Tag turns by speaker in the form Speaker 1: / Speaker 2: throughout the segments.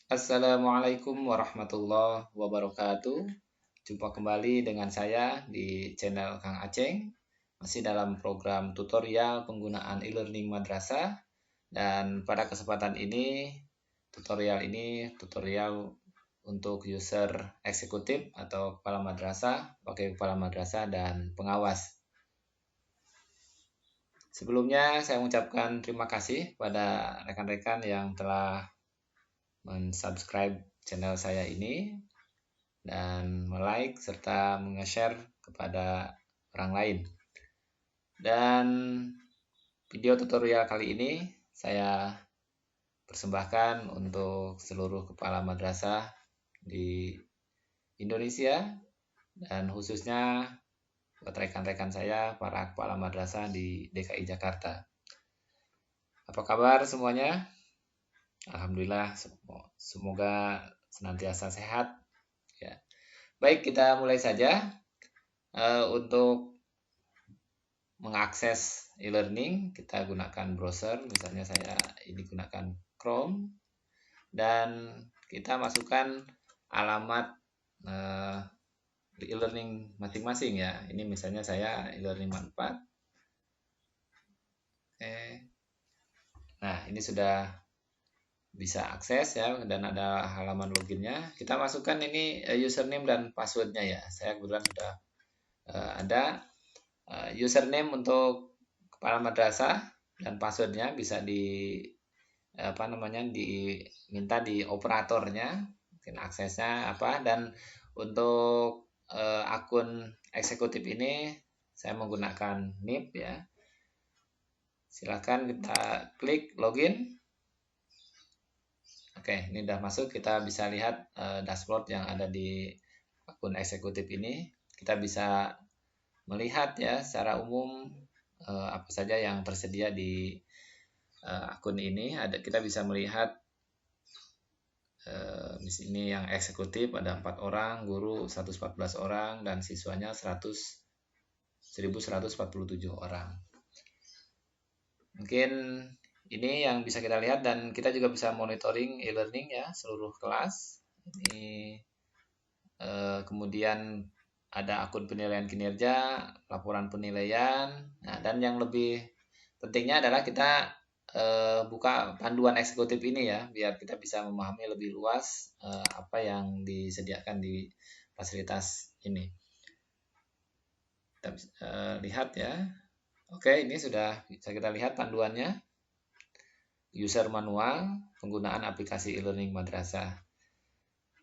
Speaker 1: Assalamualaikum warahmatullahi wabarakatuh. Jumpa kembali dengan saya di channel Kang Aceng. Masih dalam program tutorial penggunaan e-learning madrasah. Dan pada kesempatan ini, tutorial untuk user eksekutif atau kepala madrasah, wakil kepala madrasah, dan pengawas. Sebelumnya saya mengucapkan terima kasih pada rekan-rekan yang telah mensubscribe channel saya ini dan like serta menge-share kepada orang lain. Dan video tutorial kali ini saya persembahkan untuk seluruh kepala madrasah di Indonesia dan khususnya buat rekan-rekan saya para kepala madrasah di DKI Jakarta. Apa kabar semuanya? Alhamdulillah, semoga senantiasa sehat ya. Baik, kita mulai saja. Untuk mengakses e-learning kita gunakan browser, misalnya saya ini gunakan Chrome, dan kita masukkan alamat e-learning masing-masing ya. Ini misalnya saya e-learning Manfaat. Nah, ini sudah bisa akses ya, dan ada halaman loginnya. Kita masukkan ini username dan passwordnya ya. Saya kebetulan sudah ada username untuk kepala madrasah dan passwordnya bisa diminta di operatornya, mungkin aksesnya apa. Dan untuk akun eksekutif ini saya menggunakan NIP ya. Silakan kita klik login. Oke, ini sudah masuk. Kita bisa lihat dashboard yang ada di akun eksekutif ini. Kita bisa melihat ya secara umum apa saja yang tersedia di akun ini. Kita bisa melihat di sini yang eksekutif ada 4 orang, guru 114 orang, dan siswanya 1147 orang. Mungkin ini yang bisa kita lihat, dan kita juga bisa monitoring e-learning ya seluruh kelas. Ini kemudian ada akun penilaian kinerja, laporan penilaian. Nah, dan yang lebih pentingnya adalah kita buka panduan eksekutif ini ya, biar kita bisa memahami lebih luas apa yang disediakan di fasilitas ini. Kita bisa lihat ya. Oke, ini sudah bisa kita lihat panduannya. User manual, penggunaan aplikasi e-learning madrasah.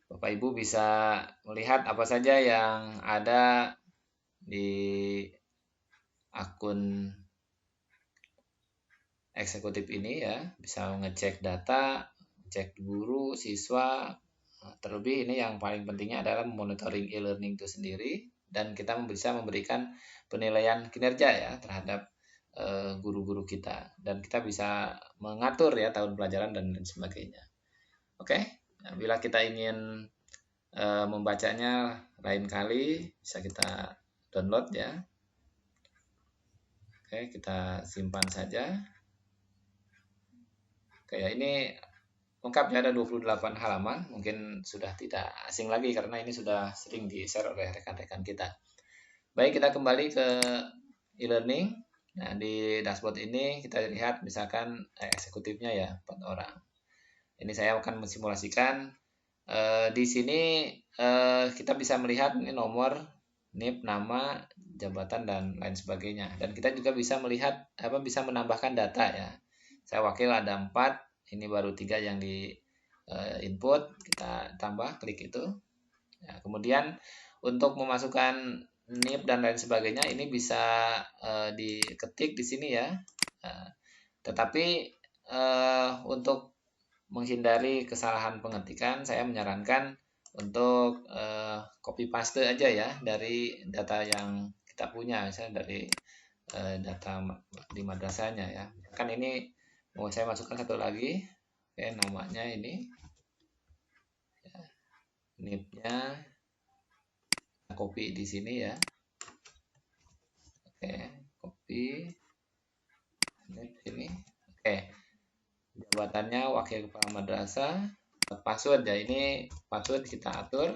Speaker 1: Bapak Ibu bisa melihat apa saja yang ada di akun eksekutif ini ya. Bisa ngecek data, cek guru, siswa. Terlebih ini yang paling pentingnya adalah monitoring e-learning itu sendiri, dan kita bisa memberikan penilaian kinerja ya terhadap guru-guru kita, dan kita bisa mengatur ya tahun pelajaran dan lain sebagainya. Oke, nah, bila kita ingin membacanya lain kali bisa kita download ya. Oke, kita simpan saja. Oke, ini lengkapnya ada 28 halaman, mungkin sudah tidak asing lagi karena ini sudah sering di-share oleh rekan-rekan kita. Baik, kita kembali ke e-learning. Nah, di dashboard ini kita lihat misalkan eksekutifnya ya 4 orang. Ini saya akan mensimulasikan. Di sini kita bisa melihat ini nomor, NIP, nama, jabatan, dan lain sebagainya. Dan kita juga bisa melihat bisa menambahkan data ya. Saya wakil ada 4, ini baru 3 yang di input, kita tambah, klik itu. Nah, kemudian untuk memasukkan NIP dan lain sebagainya ini bisa diketik di sini ya. Tetapi untuk menghindari kesalahan pengetikan, saya menyarankan untuk copy paste aja ya dari data yang kita punya, misalnya dari data di madrasahnya ya. Kan ini mau saya masukkan satu lagi. Oke, namanya ini ya, NIP-nya copy di sini ya. Oke, copy NIP ini. Oke, jabatannya wakil kepala madrasah. password ya. Ini password kita atur.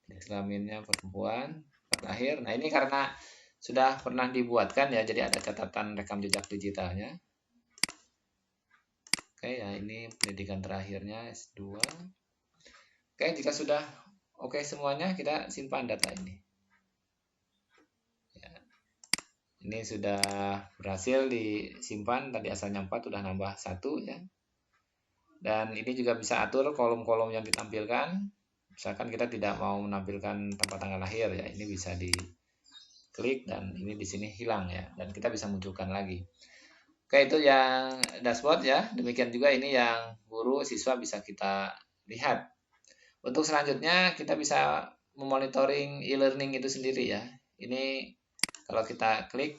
Speaker 1: Kelaminnya perempuan, tempat lahir. Nah, ini karena sudah pernah dibuatkan ya, jadi ada catatan rekam jejak digitalnya. Oke ya, ini pendidikan terakhirnya S2. Oke, jika sudah oke semuanya, kita simpan data ini. Ya, ini sudah berhasil disimpan, tadi asalnya 4, sudah nambah 1 ya. Dan ini juga bisa atur kolom-kolom yang ditampilkan. Misalkan kita tidak mau menampilkan tempat tanggal lahir ya, ini bisa diklik dan ini di sini hilang ya, dan kita bisa munculkan lagi. Oke, itu yang dashboard ya. Demikian juga ini yang guru siswa bisa kita lihat. Untuk selanjutnya kita bisa memonitoring e-learning itu sendiri ya. Ini kalau kita klik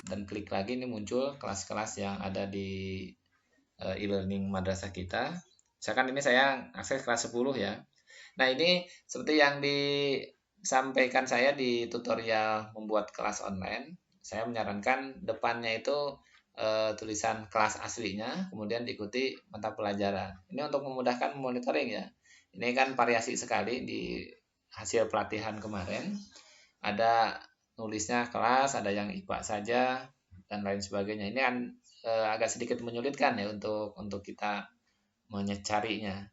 Speaker 1: dan klik lagi, ini muncul kelas-kelas yang ada di e-learning madrasah kita. Misalkan ini saya akses kelas 10 ya. Nah, ini seperti yang disampaikan saya di tutorial membuat kelas online. Saya menyarankan depannya itu tulisan kelas aslinya, kemudian diikuti mata pelajaran. Ini untuk memudahkan monitoring ya. Ini kan variasi sekali di hasil pelatihan kemarin. Ada nulisnya kelas, ada yang IPA saja, dan lain sebagainya. Ini kan agak sedikit menyulitkan ya untuk kita mencarinya.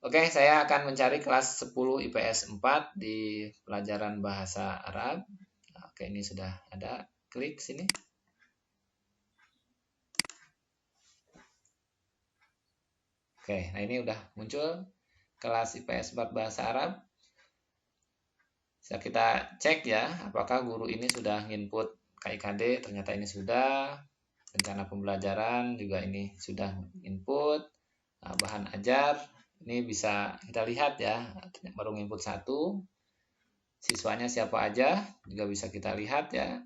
Speaker 1: Oke, saya akan mencari kelas 10 IPS 4 di pelajaran bahasa Arab. Oke, ini sudah ada. Klik sini. Oke, nah ini udah muncul kelas IPS 4 bahasa Arab. Bisa kita cek ya, apakah guru ini sudah input KIKD, ternyata ini sudah. Rencana pembelajaran juga ini sudah input. Nah, bahan ajar, ini bisa kita lihat ya, baru input 1. Siswanya siapa aja juga bisa kita lihat ya.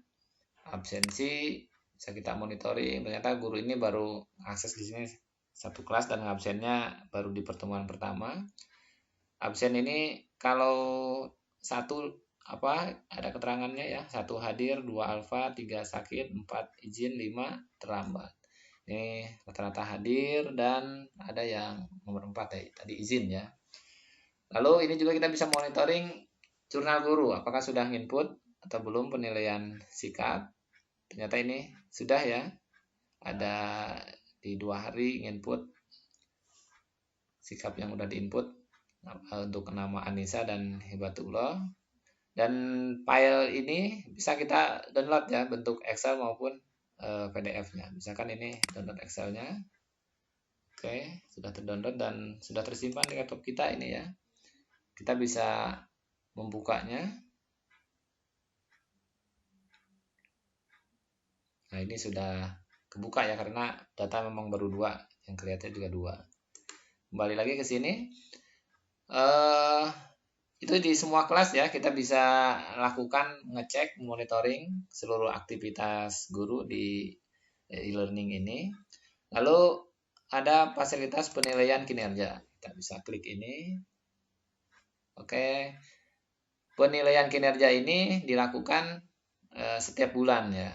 Speaker 1: Absensi bisa kita monitoring. Ternyata guru ini baru akses di sini satu kelas dan absennya baru di pertemuan pertama. Absen ini kalau satu ada keterangannya ya, 1 hadir, 2 alfa, 3 sakit, 4 izin, 5 terlambat. Ini rata-rata hadir dan ada yang nomor 4 ya, tadi izin ya. Lalu ini juga kita bisa monitoring jurnal guru, apakah sudah input atau belum penilaian sikap. Ternyata ini sudah ya, ada di 2 hari input sikap yang udah diinput untuk nama Anissa dan Hibatullah. Dan file ini bisa kita download ya, bentuk Excel maupun PDF-nya. Misalkan ini download Excel-nya. Oke, sudah terdownload dan sudah tersimpan di laptop kita ini ya. Kita bisa membukanya. Nah, ini sudah kebuka ya, karena data memang baru 2, yang kelihatan juga 2. Kembali lagi ke sini. Itu di semua kelas ya, kita bisa lakukan ngecek, monitoring seluruh aktivitas guru di e-learning ini. Lalu ada fasilitas penilaian kinerja. Kita bisa klik ini. Oke. Penilaian kinerja ini dilakukan setiap bulan ya.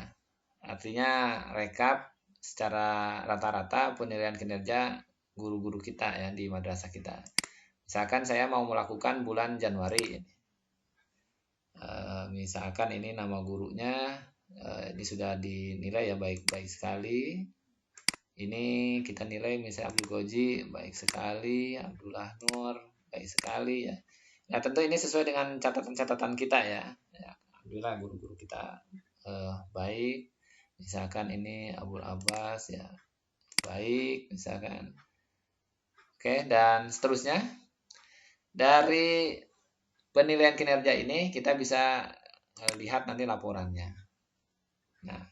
Speaker 1: Artinya rekap secara rata-rata penilaian kinerja guru-guru kita ya di madrasah kita. Misalkan saya mau melakukan bulan Januari. Misalkan ini nama gurunya, ini sudah dinilai ya, baik-baik sekali. Ini kita nilai misalnya Abdul Goji, baik sekali. Abdullah Nur, baik sekali ya. Nah, tentu ini sesuai dengan catatan-catatan kita ya. Alhamdulillah guru-guru kita baik. Misalkan ini Abdul Abbas ya, baik misalkan. Oke, dan seterusnya. Dari penilaian kinerja ini kita bisa lihat nanti laporannya. Nah,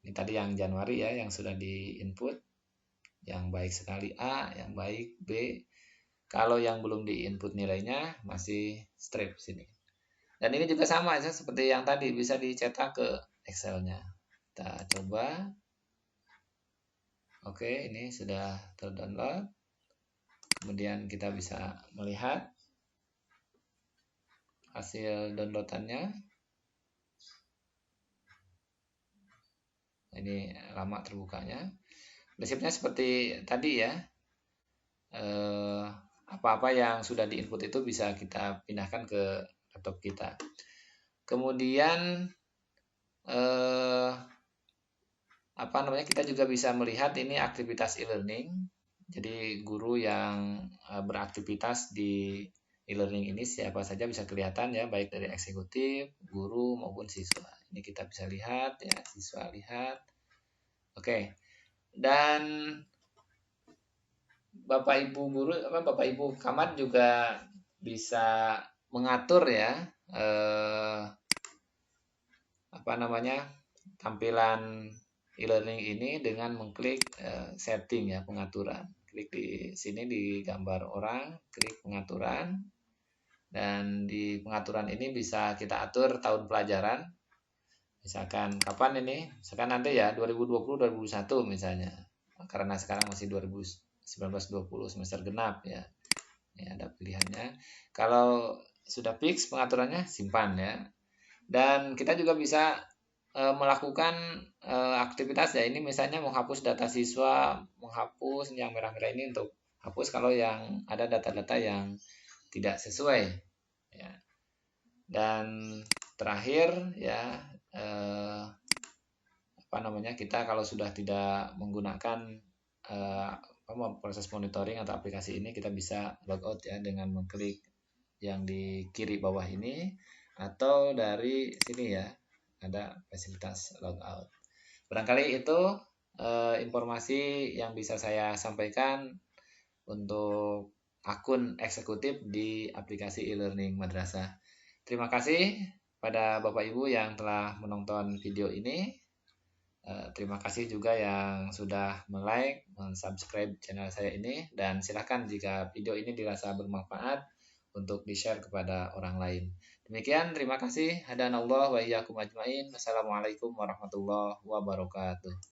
Speaker 1: ini tadi yang Januari ya, yang sudah di-input. Yang baik sekali A, yang baik B. Kalau yang belum di-input nilainya masih strip sini. Dan ini juga sama ya, seperti yang tadi, bisa dicetak ke Excel-nya. Kita coba. Oke, ini sudah terdownload. Kemudian kita bisa melihat hasil downloadannya. Ini lama terbukanya. Prinsipnya seperti tadi ya, apa-apa yang sudah diinput itu bisa kita pindahkan ke laptop kita. Kemudian apa namanya, kita juga bisa melihat ini aktivitas e-learning. Jadi guru yang beraktivitas di e-learning ini siapa saja bisa kelihatan ya, baik dari eksekutif, guru maupun siswa. Ini kita bisa lihat ya, siswa lihat. Oke. Dan Bapak Ibu guru, Bapak Ibu camat juga bisa mengatur ya, apa namanya, tampilan e-learning ini dengan mengklik setting ya, pengaturan. Klik di sini di gambar orang, klik pengaturan, dan di pengaturan ini bisa kita atur tahun pelajaran. Misalkan kapan ini? Misalkan nanti ya 2020-2021 misalnya. Karena sekarang masih 2019-20 semester genap ya. Ini ada pilihannya. Kalau sudah fix pengaturannya, simpan ya. Dan kita juga bisa melakukan aktivitas ya, ini misalnya menghapus data siswa, menghapus yang merah-merah ini untuk hapus kalau yang ada data-data yang tidak sesuai ya. Dan terakhir ya, apa namanya, kita kalau sudah tidak menggunakan proses monitoring atau aplikasi ini, kita bisa logout ya dengan mengklik yang di kiri bawah ini, atau dari sini ya, ada fasilitas logout. Barangkali itu informasi yang bisa saya sampaikan untuk akun eksekutif di aplikasi e-learning madrasah. Terima kasih pada Bapak Ibu yang telah menonton video ini. Terima kasih juga yang sudah like, subscribe channel saya ini, dan silakan jika video ini dirasa bermanfaat untuk di-share kepada orang lain. Demikian, terima kasih. Hadanallah wa iyyakum ajmain. Wassalamualaikum warahmatullahi wabarakatuh.